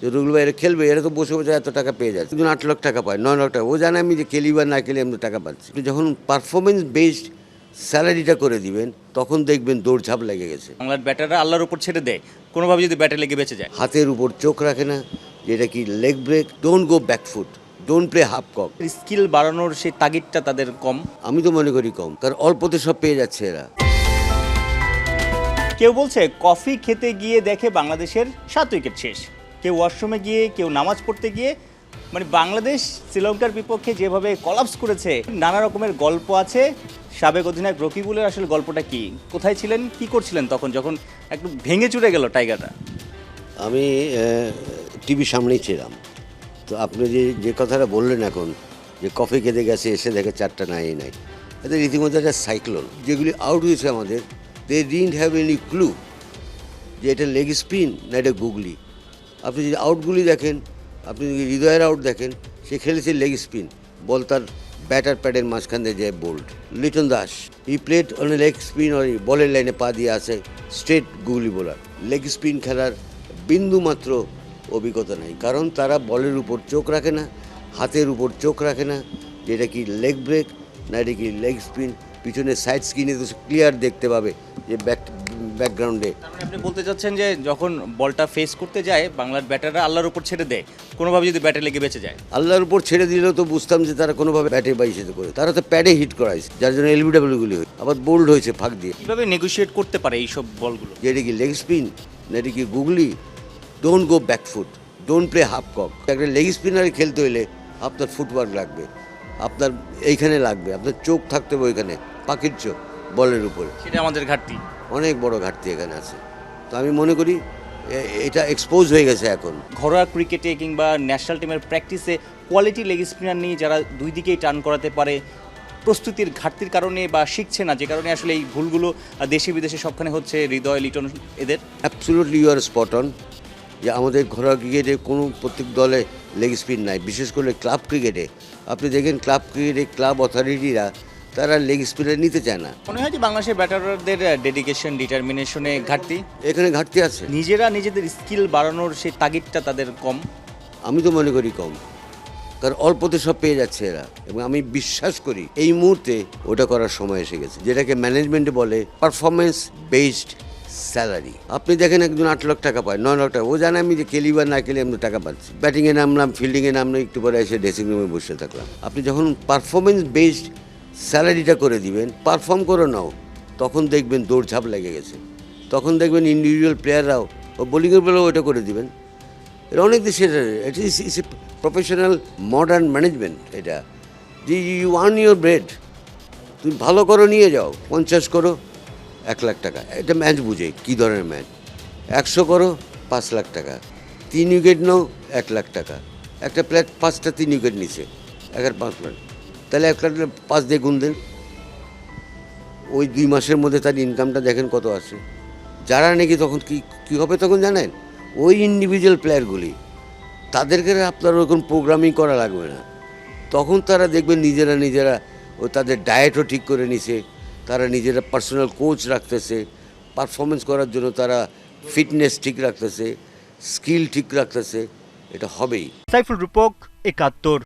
যে রুল ভাই এরা খেলবে, এরা তো বসে বসে এত টাকা পেয়ে যাচ্ছে, 8 লাখ টাকা পায়, 9 লাখ টাকা। ও জানে আমি যে খেলি বা না খেলি আমি তো টাকা পাচ্ছি। যখন পারফরমেন্স বেসড স্যালারিটা করে দিবেন তখন দেখবেন দৌড়ঝাঁপ লেগে গেছে। বাংলার ব্যাটাররা আল্লাহর উপর ছেড়ে দেয়, কোনোভাবে যদি ব্যাটে লেগে বেঁচে যায়। হাতের উপর চোখ রাখে না, যেটা কি leg break, don't go back foot, don't play half cock. Skill বাড়ানোর সেই তাগিদটা তাদের কম। আমি তো মনে করি কম, কারণ অল্পতে সব পেয়ে যাচ্ছে এরা। কেউ বলছে কফি খেতে গিয়ে দেখে বাংলাদেশের 7 উইকেট শেষ, কেউ ওয়াশরুমে গিয়ে, কেউ নামাজ পড়তে গিয়ে। মানে বাংলাদেশ শ্রীলঙ্কার বিপক্ষে যেভাবে কলাপস করেছে, নানা রকমের গল্প আছে। সাবেক অধিনায়ক রকিবুলের আসলে গল্পটা কি, কোথায় ছিলেন, কি করছিলেন তখন যখন একটু ভেঙে চুরে গেল টাইগাররা? আমি টিভির সামনেই ছিলাম। তো আপনি যে কথাটা বললেন এখন, যে কফি খেতে গেছে এসে দেখে 4টা নাই, এদের রীতিমতো একটা সাইক্লোন। যেগুলি আউট হয়েছে আমাদের, they didn't have any clue যে এটা লেগ স্পিন না এটা গুগলি। আপনি যদি আউটগুলি দেখেন, আপনি যদি হৃদয়ের আউট দেখেন, সে খেলেছে লেগ স্পিন, বল তার ব্যাটার প্যাডের মাঝখান দিয়ে যায় বোল্ড। লিটন দাস ই প্লেড অন লেগ স্পিন, ওর বলের লাইনে পা দিয়ে আছে, straight googly bowler. Leg spin খেলার বিন্দু মাত্র অভিজ্ঞতা নেই, কারণ তারা বলের উপর চোখ রাখে না, হাতের উপর চোখ রাখে না, যেটা কি লেগ ব্রেক না এটা কি লেগ স্পিন। পিছনে সাইড স্ক্রিনে তো ক্লিয়ার দেখতে পাবে যে ব্যাকগ্রাউন্ডে। তার মানে আপনি বলতে চাচ্ছেন যে যখন বলটা ফেস করতে যায় বাংলার ব্যাটাররা আল্লাহর উপর ছেড়ে দেয়, কোনোভাবে যদি ব্যাটে লেগে বেঁচে যায়। আল্লাহর উপর ছেড়ে দিলেও তো বুঝতাম যে তারা কোনোভাবে ব্যাটে বা ইসেতে করে, তারা তো প্যাডে হিট করাইছে, যার জন্য এলবিডাব্লিউগুলি হয়, আবার বোল্ড হয়েছে ফাঁক দিয়ে। কীভাবে নেগোশিয়েট করতে পারে এইসব বলগুলো? যে এটা কি লেগ স্পিন না এটা কি googly, don't go back foot, don't play half cock. একটা লেগ স্পিনারে খেলতে হলে আপনার ফুটওয়ার্ক লাগবে, আপনার এইখানে লাগবে, আপনার চোখ থাকতে হবে ওইখানে, পাখির চোখ বলের উপরে। সেটা আমাদের ঘাটতি, অনেক বড় ঘাটতি এখানে আছে। তো আমি মনে করি এটা এক্সপোজ হয়ে গেছে এখন। ঘরোয়া ক্রিকেটে কিংবা ন্যাশনাল টিমের প্র্যাকটিসে কোয়ালিটি লেগ স্পিনার নিয়ে যারা দুই দিকেই টার্ন করাতে পারে, প্রস্তুতির ঘাটতির কারণে বা শিখছে না, যে কারণে আসলে এই ভুলগুলো দেশে বিদেশে সবখানে হচ্ছে, হৃদয়, লিটন এদের। Absolutely you are spot on, যে আমাদের ঘরোয়া ক্রিকেটে কোনো প্রত্যেক দলে লেগ স্পিন নাই, বিশেষ করে ক্লাব ক্রিকেটে। আপনি দেখেন ক্লাব ক্রিকেটে ক্লাব অথরিটিরা তারা লেগ স্পিনার নিতে চায় না। মনে হয় যে বাংলাদেশের ব্যাটারদের ডেডিকেশন, ডিটারমিনেশনে ঘাটতি, এখানে ঘাটতি আছে। নিজেরা নিজেদের স্কিল বাড়ানোর সেই তাগিদটা তাদের কম। আমি তো মনে করি কম, কারণ অল্পতে সব পেয়ে যাচ্ছে এরা, এবং আমি বিশ্বাস করি এই মুহূর্তে ওটা করার সময় এসে গেছে, যেটাকে ম্যানেজমেন্টে বলে পারফরমেন্স বেসড স্যালারি। আপনি দেখেন একজন 8 লাখ টাকা পায়, 9 লাখ টাকা। ও জানে আমি যে খেলি বা না খেলি আমি তো টাকা পাচ্ছি। ব্যাটিংয়ে নামলাম, ফিল্ডিংয়ে নামলাম, একটু পরে এসে ড্রেসিং রুমে বসে থাকলাম। আপনি যখন পারফরমেন্স বেসড স্যালারিটা করে দিবেন, পারফর্ম করে নাও, তখন দেখবেন দৌড়ঝাঁপ লেগে গেছে। তখন দেখবেন ইন্ডিভিজুয়াল প্লেয়াররাও ও বোলিংয়ের বেলাও ওটা করে দিবেন। এটা অনেক দেশের, ইট ইস এ প্রফেশনাল মডার্ন ম্যানেজমেন্ট। এটা যে ইউ আর্ন ইউর ব্রেড, তুমি ভালো করো নিয়ে যাও, 50 করো 1 লাখ টাকা। এটা ম্যাচ বুঝে কী ধরনের ম্যাচ। 100 করো 5 লাখ টাকা, 3 উইকেট নাও 1 লাখ টাকা। একটা প্লেয়ার 5টা 3 উইকেট নিছে, 5 লাখ, তাহলে 1 লাখ 5 দিয়ে গুণ দেন। ওই 2 মাসের মধ্যে তার ইনকামটা দেখেন কত আসে। যারা নাকি তখন কী হবে তখন জানেন, ওই ইন্ডিভিজুয়াল প্লেয়ারগুলি, তাদেরকে আপনার ওরকম প্রোগ্রামিং করা লাগবে না। তখন তারা দেখবেন নিজেরা ও তাদের ডায়েটও ঠিক করে নিছে, তারা নিজেরা পার্সোনাল কোচ রাখতেছে, পারফরমেন্স করার জন্য তারা ফিটনেস ঠিক রাখতেছে, স্কিল ঠিক রাখতেছে। এটা হবেই। সাইফুল রূপক, ৭১।